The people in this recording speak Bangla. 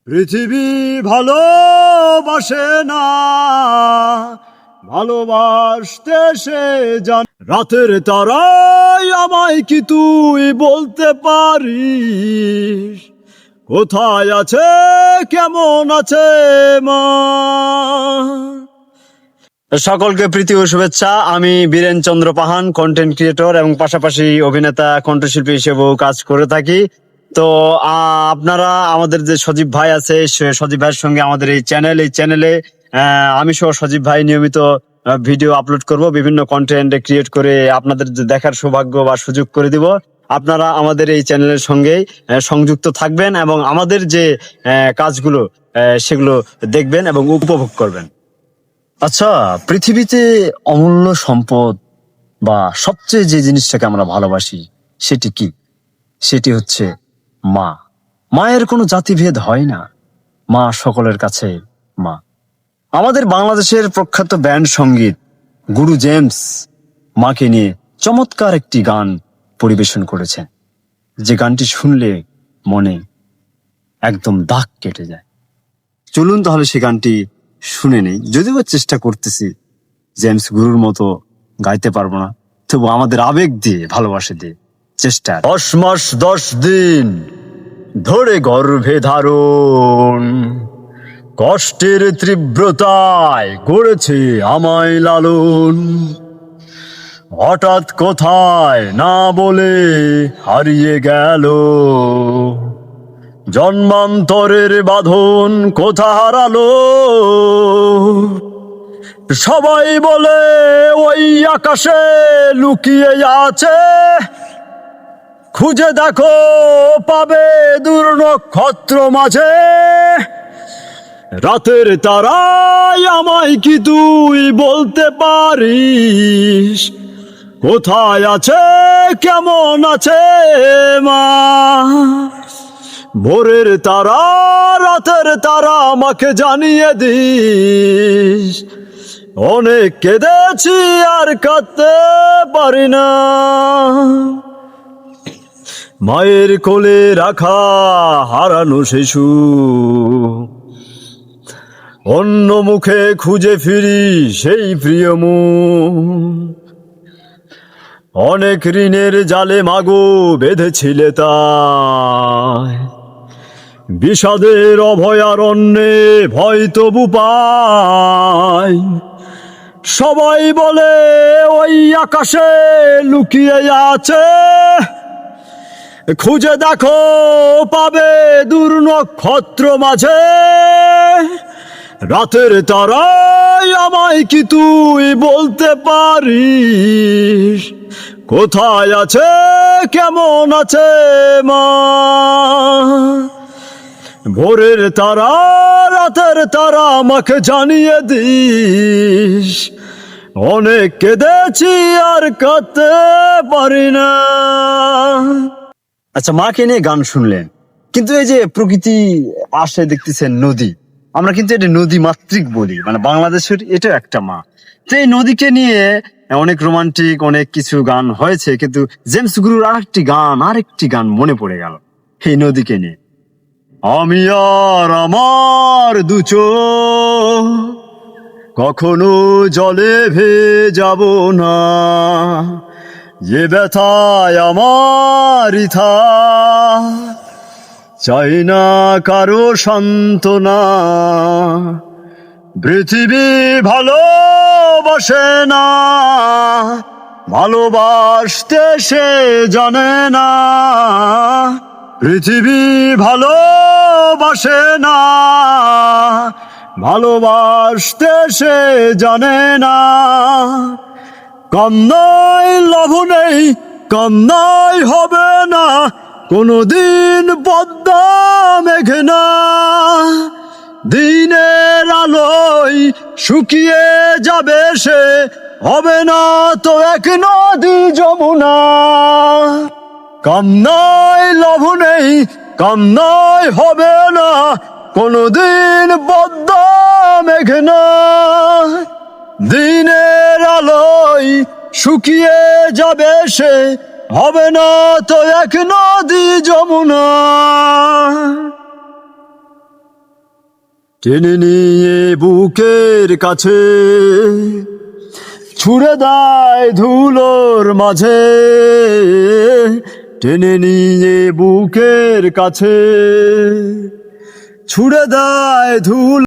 পৃথিবী ভালোবাসে না, ভালোবাসতে সে জান। রাতের তারাই আমায় কি তুই বলতে পারিস, কোথায় আছে কেমন আছে মা? সকলকে প্রীতি ও শুভেচ্ছা। আমি বীরেন চন্দ্র পাহান, কন্টেন্ট ক্রিয়েটর এবং পাশাপাশি অভিনেতা কণ্ঠশিল্পী হিসেবেও কাজ করে থাকি। তো আপনারা আমাদের যে সজীব ভাই আছে, সজীব ভাইয়ের সঙ্গে আমাদের এই চ্যানেলে আমি সহ সজীব ভাই নিয়মিত ভিডিও আপলোড করব, বিভিন্ন কন্টেন্ট ক্রিয়েট করে আপনাদের দেখার সৌভাগ্য বা সুযোগ করে দিব। আপনারা আমাদের এই চ্যানেলের সঙ্গেই সংযুক্ত থাকবেন এবং আমাদের যে কাজগুলো সেগুলো দেখবেন এবং উপভোগ করবেন। আচ্ছা, পৃথিবীতে অমূল্য সম্পদ বা সবচেয়ে যে জিনিসটাকে আমরা ভালোবাসি সেটি কি? সেটি হচ্ছে মা। মায়ের কোনো জাতিভেদ হয় না, মা সকলের কাছে মা। আমাদের বাংলাদেশের প্রখ্যাত ব্যান্ড সঙ্গীত গুরু জেমস মাকে নিয়ে চমৎকার একটি গান পরিবেশন করেছেন, যে গানটি শুনলে মনে একদম দাগ কেটে যায়। চলুন তাহলে সে গানটি শুনে নেই। যদিও চেষ্টা করতেছি জেমস গুরুর মতো গাইতে পারবো না, তবু আমাদের আবেগ দিয়ে, ভালোবাসা দিয়ে চেষ্টা। 10 মাস 10 দিন ধরে গর্ভে ধারণ, কষ্টের তীব্রতায় করেছে আমায় লালন। হঠাৎ কোথায় না বলে হারিয়ে গেল, জন্মান্তরের বাঁধন কোথা হারালো। সবাই বলে ওই আকাশে লুকিয়ে আছে, খুঁজে দেখো পাবে দূর নক্ষত্র মাঝে। রাতের তারাই আমায় কি তুই বলতে পারিস, কোথায় আছে কেমন আছে মা? ভোরের তারা রাতের তারা আমাকে জানিয়ে দিস, অনেক কেঁদেছি আর কাঁদতে পারি না। মায়ের কোলে রাখা হারানো শিশু, অন্য মুখে খুঁজে ফিরি সেই প্রিয় মুখ। অনেক ঋণের জালে মাগো বেঁধেছিলে তাই, বিষাদের অভয়ারণ্যে ভয় তবু পাই। সবাই বলে ওই আকাশে লুকিয়ে আছে, খুঁজে দেখো পাবে দূর নক্ষত্র মাঝে। রাতের তারাই আমায় কি তুই বলতে পারিস, কোথায় আছে কেমন আছে মা? ভোরের তারা রাতের তারা আমাকে জানিয়ে দিস, অনেক কেঁদেছি আর কাঁদতে পারি না। আচ্ছা, মাকে নিয়ে গান শুনলেন, কিন্তু এই যে প্রকৃতি পাশে দেখতেছেন নদী, আমরা কিন্তু এটা নদী মাতৃক বলি, মানে বাংলাদেশের এটা একটা মা। তো এই নদীকে নিয়ে অনেক রোমান্টিক অনেক কিছু গান হয়েছে, কিন্তু জেমস গুরুর আরেকটি গান মনে পড়ে গেল এই নদীকে নিয়ে। আমি আর আমার দু চোখ কখনো জলে ভেজাব না, যে ব্যথায় আমার ইথা চাই না কারো সান্ত্বনা। পৃথিবী ভালোবাসে না, ভালোবাসতে সে জানে না। পৃথিবী ভালোবাসে না, ভালোবাসতে সে জানে না। কান্নায় লাভ নেই, কান্নায় হবে না কোনদিন পদ্মা মেঘনা। দিনের আলোয় শুকিয়ে যাবে সে, হবে না তো এক নদী যমুনা। কান্নায় লাভ নেই, কান্নায় হবে না কোনদিন পদ্মা মেঘনা। দিনের আলোয় শুকিয়ে যাবে সে, হবে না তো এক নদী যমুনা। টেনে নিয়ে বুকের কাছে ছুড়ে দেয় ধুলোর মাঝে, টেনে নিয়ে বুকের কাছে ছুড়ে দেয় ধুলো।